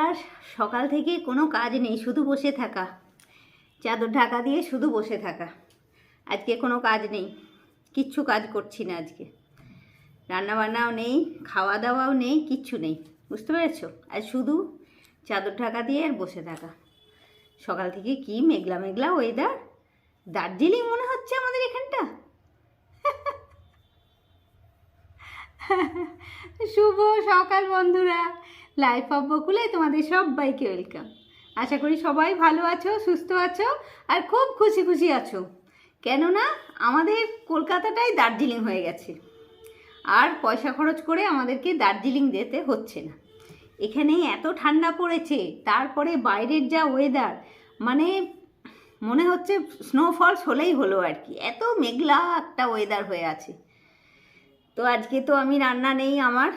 আর সকাল থেকে কোনো কাজ নেই, শুধু বসে থাকা, চাদর ঢাকা দিয়ে শুধু বসে থাকা। আজকে কোনো কাজ নেই, কিচ্ছু কাজ করছি না আজকে। রান্নাবান্নাও নেই, খাওয়া দাওয়াও নেই, কিচ্ছু নেই, বুঝতে পেরেছো? আর শুধু চাদর ঢাকা দিয়ে আর বসে থাকা। সকাল থেকে কি মেঘলা মেঘলা ওয়েদার, দার্জিলিং মনে হচ্ছে আমাদের এখানটা। শুভ সকাল বন্ধুরা, লাইফ অফ বকুলে তোমাদের সবাইকে ওয়েলকাম। আশা করি সবাই ভালো আছো, সুস্থ আছো আর খুব খুশি খুশি আছো। কেননা আমাদের কলকাতাটাই দার্জিলিং হয়ে গেছে, আর পয়সা খরচ করে আমাদেরকে দার্জিলিং যেতে হচ্ছে না। এখানে এত ঠান্ডা পড়েছে, তারপরে বাইরের যা ওয়েদার, মানে মনে হচ্ছে স্নোফলস হলেই হলো আর কি, এত মেঘলা একটা ওয়েদার হয়ে আছে। তো আজকে তো আমি রান্না নেই আমার,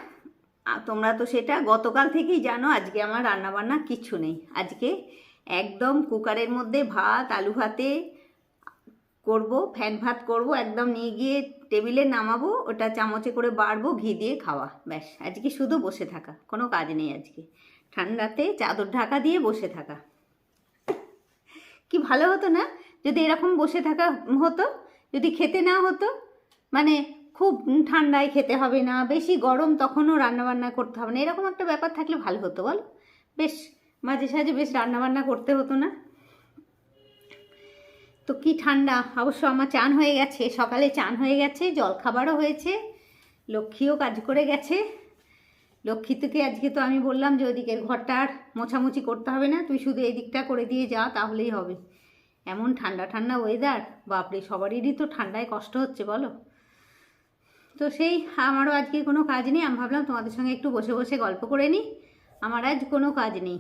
তোমরা তো সেটা গতকাল থেকেই জানো। আজকে আমার রান্না বান্না কিচ্ছু নেই। আজকে একদম কুকারের মধ্যে ভাত, আলু ভাতে করব, ফ্যান ভাত করব, একদম নিয়ে গিয়ে টেবিলে নামাবো, ওটা চামচে করে বাড়বো, ঘি দিয়ে খাওয়া, ব্যাস। আজকে শুধু বসে থাকা, কোনো কাজ নেই আজকে। ঠান্ডাতে চাদর ঢাকা দিয়ে বসে থাকা। কি ভালো হতো না যদি এরকম বসে থাকা হতো, যদি খেতে না হতো, মানে খুব ঠান্ডায় খেতে হবে না, বেশি গরম তখনও রান্নাবান্না করতে হবে না, এরকম একটা ব্যাপার থাকলে ভালো হতো বল। বেশ মাঝে সাঝে বেশ রান্নাবান্না করতে হতো না। তো কি ঠান্ডা। অবশ্য আমার চান হয়ে গেছে, সকালে চান হয়ে গেছে, জলখাবারও হয়েছে, লক্ষ্মীও কাজ করে গেছে। লক্ষ্মী থেকে আজকে তো আমি বললাম যে ওইদিকের ঘরটা আর মোছামুছি করতে হবে না, তুই শুধু এই দিকটা করে দিয়ে যা, তাহলেই হবে। এমন ঠান্ডা ঠান্ডা ওয়েদার, বাপরে, সবারই তো ঠান্ডায় কষ্ট হচ্ছে বলো। তো সেই আমারও আজকে কোনো কাজ নেই, আমি ভাবলাম তোমাদের সঙ্গে একটু বসে বসে গল্প করে নিই। আমার আজ কোনো কাজ নেই,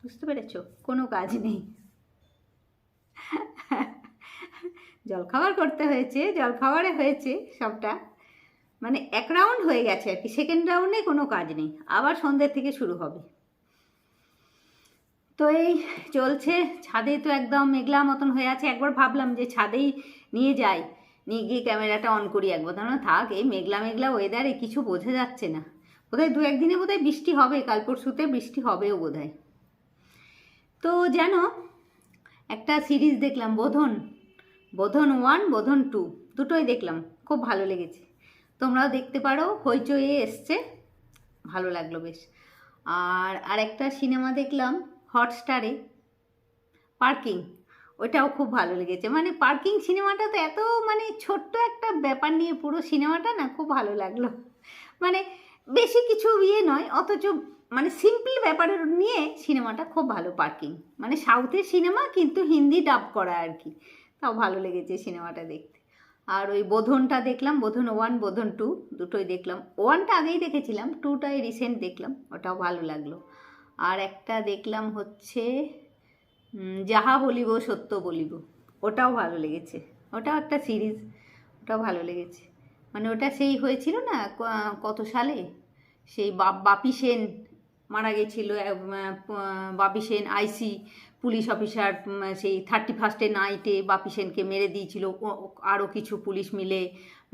বুঝতে পেরেছো? কোনো কাজ নেই। জলখাবার করতে হয়েছে, জলখাবারে হয়েছে সবটা, মানে এক রাউন্ড হয়ে গেছে আর কি, সেকেন্ড রাউন্ডে কোনো কাজ নেই, আবার সন্ধ্যের থেকে শুরু হবে। তো এই চলছে। ছাদে তো একদম মেঘলা মতন হয়ে আছে। একবার ভাবলাম যে ছাদেই নিয়ে যাই, নিয়ে গিয়ে ক্যামেরাটা অন করি একবার, তার থাক, এই মেঘলা মেঘলা ওয়েদারে কিছু বোঝা যাচ্ছে না। বোধহয় দু একদিনে বোধহয় বৃষ্টি হবে, কাল পরশুতে বৃষ্টি হবেও বোধহয়। তো যেন একটা সিরিজ দেখলাম, বোধন 1, বোধন 2, দুটোই দেখলাম, খুব ভালো লেগেছে। তোমরাও দেখতে পারো, হইচইয়ে এসছে, ভালো লাগলো বেশ। আর আরেকটা সিনেমা দেখলাম হটস্টারে, পার্কিং, ওটাও খুব ভালো লেগেছে। মানে পার্কিং সিনেমাটা তো এত মানে ছোট্ট একটা ব্যাপার নিয়ে পুরো সিনেমাটা না, খুব ভালো লাগলো। মানে বেশি কিছু নয়, অথচ মানে সিম্পল ব্যাপারের নিয়ে সিনেমাটা খুব ভালো। পার্কিং মানে সাউথের সিনেমা, কিন্তু হিন্দি ডাব করা আর কি, তাও ভালো লেগেছে সিনেমাটা দেখতে। আর ওই বোধনটা দেখলাম, বোধন 1, বোধন 2, দুটোই দেখলাম। 1টা আগেই দেখেছিলাম, 2টাই রিসেন্ট দেখলাম, ওটাও ভালো লাগলো। আর একটা দেখলাম হচ্ছে যাহা বলিব সত্য বলিব, ওটাও ভালো লেগেছে। ওটাও একটা সিরিজ, ওটাও ভালো লেগেছে। মানে ওটা সেই হয়েছিল না কত সালে, সেই বাপি সেন মারা গেছিল, বাপি সেন আইসি পুলিশ অফিসার, সেই 31 নাইটে বাপি সেনকে মেরে দিয়েছিল, আরও কিছু পুলিশ মিলে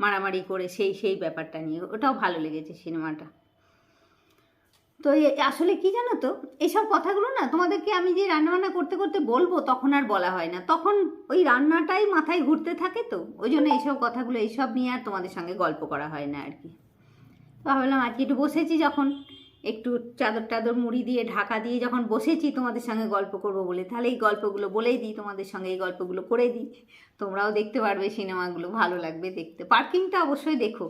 মারামারি করে, সেই ব্যাপারটা নিয়ে, ওটাও ভালো লেগেছে সিনেমাটা। তো আসলে কি জানো তো, এইসব কথাগুলো না তোমাদেরকে আমি যে রান্নাবান্না করতে করতে বলবো, তখন আর বলা হয় না, তখন ওই রান্নাটাই মাথায় ঘুরতে থাকে, তো ওই জন্য এইসব কথাগুলো, এইসব নিয়ে আর তোমাদের সঙ্গে গল্প করা হয় না আর কি। তো ভাবলাম আজকে একটু বসেছি যখন, একটু চাদর টাদর মুড়ি দিয়ে ঢাকা দিয়ে যখন বসেছি তোমাদের সঙ্গে গল্প করবো বলে, তাহলে এই গল্পগুলো বলেই দিই তোমাদের সঙ্গে, এই গল্পগুলো করে দিই, তোমরাও দেখতে পারবে সিনেমাগুলো, ভালো লাগবে দেখতে। পার্কিংটা অবশ্যই দেখো,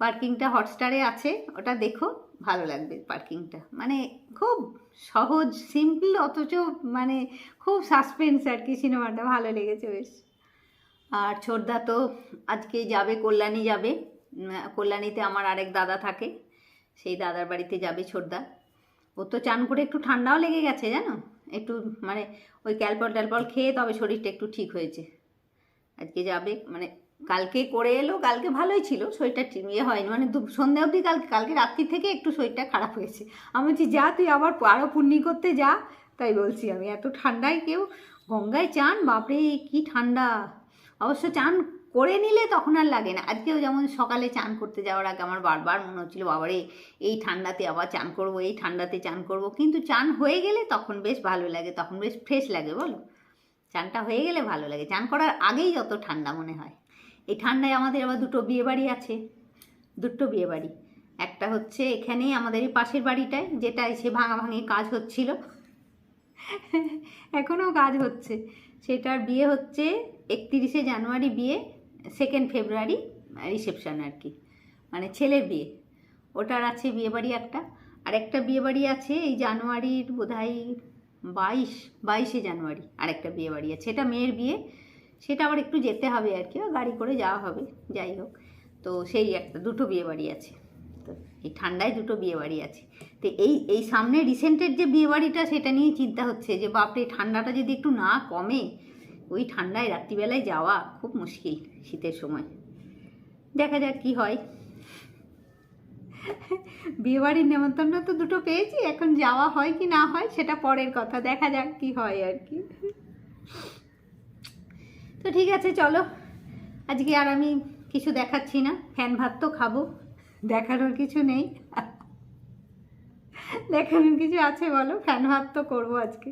পার্কিংটা হটস্টারে আছে, ওটা দেখো, ভালো লাগবে পার্কিংটা। মানে খুব সহজ সিম্পল, অথচ মানে খুব সাসপেন্স আর কি, সিনেমাটা ভালো লেগেছে বেশ। আর ছোটদা তো আজকে যাবে, কল্যাণী যাবে, কল্যাণীতে আমার আরেক দাদা থাকে, সেই দাদার বাড়িতে যাবে ছোটদা। ও তো চান করে একটু ঠান্ডাও লেগে গেছে জানো, একটু মানে ওই ক্যালপল ট্যালপল খেয়ে তবে শরীরটা একটু ঠিক হয়েছে। আজকে যাবে, মানে কালকে করে এলো, কালকে ভালোই ছিল, শরীরটা হয়নি, মানে সন্ধ্যা অবধি, কালকে রাত্রি থেকে একটু শরীরটা খারাপ হয়েছে। আমি বলছি যা তুই আবার আরও পুণ্যি করতে যা, তাই বলছি আমি, এত ঠান্ডায় কেউ গঙ্গায় চান, বাপরে কি ঠান্ডা। অবশ্য চান করে নিলে তখন আর লাগে না। আজকেও যেমন সকালে চান করতে যাওয়ার আগে আমার বারবার মনে হচ্ছিলো বাবারে এই ঠান্ডাতে আবার চান করব, এই ঠান্ডাতে চান করব, কিন্তু চান হয়ে গেলে তখন বেশ ভালো লাগে, তখন বেশ ফ্রেশ লাগে বলো। চানটা হয়ে গেলে ভালো লাগে, চান করার আগেই যত ঠান্ডা মনে হয়। এই ঠান্ডায় আমাদের আবার দুটো বিয়েবাড়ি আছে, দুটো বিয়েবাড়ি। একটা হচ্ছে এখানেই আমাদের এই পাশের বাড়িটায়, যেটা এসে ভাঙাভাঙি কাজ হচ্ছিল, এখনও কাজ হচ্ছে, সেটার বিয়ে হচ্ছে 31শে জানুয়ারি বিয়ে, 2 ফেব্রুয়ারি রিসেপশন আর কি, মানে ছেলের বিয়ে। ওটার আছে বিয়েবাড়ি একটা, আর একটা বিয়েবাড়ি আছে এই জানুয়ারির বোধহয় 22শে জানুয়ারি আরেকটা বিয়েবাড়ি আছে, সেটা মেয়ের বিয়ে, সেটা আবার একটু যেতে হবে আর কি, গাড়ি করে যাওয়া হবে, যাই হোক। তো সেই একটা দুটো বিয়েবাড়ি আছে, তো এই ঠান্ডায় দুটো বিয়েবাড়ি আছে। তো এই সামনে রিসেন্টের যে বিয়েবাড়িটা সেটা নিয়ে চিন্তা হচ্ছে যে বাপরে ঠান্ডাটা যদি একটু না কমে, ওই ঠান্ডায় রাত্রিবেলায় যাওয়া খুব মুশকিল শীতের সময়। দেখা যাক কি হয়। বিয়েবাড়ির নেমন্তন্ন তো দুটো পেয়েছি, এখন যাওয়া হয় কি না হয় সেটা পরের কথা, দেখা যাক কি হয় আর কি। তো ঠিক আছে, চলো আজকে আর আমি কিছু দেখাচ্ছি না, ফ্যান ভাত তো খাবো, দেখানোর কিছু নেই। দেখানোর কিছু আছে বলো, ফ্যান ভাত তো করবো আজকে।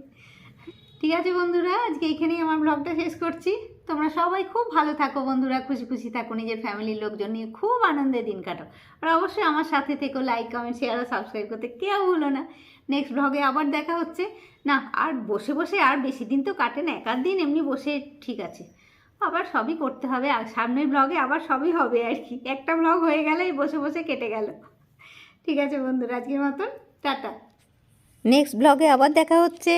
ঠিক আছে বন্ধুরা, আজকে এইখানেই আমার ব্লগটা শেষ করছি। তোমরা সবাই খুব ভালো থাকো বন্ধুরা, খুশি খুশি থাকো, নিজের ফ্যামিলির লোকজন নিয়ে খুব আনন্দে দিন কাটো। আর অবশ্যই আমার সাথে থেকো, লাইক কমেন্ট শেয়ার আর সাবস্ক্রাইব করতে কেউ ভুলো না। নেক্সট ব্লগে আবার দেখা হচ্ছে। না আর বসে বসে আর বেশি দিন তো কাটে না, 1 দিন এমনি বসে ঠিক আছে, আবার সবই করতে হবে, আর সামনের ব্লগে আবার সবই হবে আর কি, একটা ব্লগ হয়ে গেলেই বসে বসে কেটে গেল। ঠিক আছে বন্ধুরা, আজকের মতন টাটা, নেক্সট ব্লগে আবার দেখা হচ্ছে।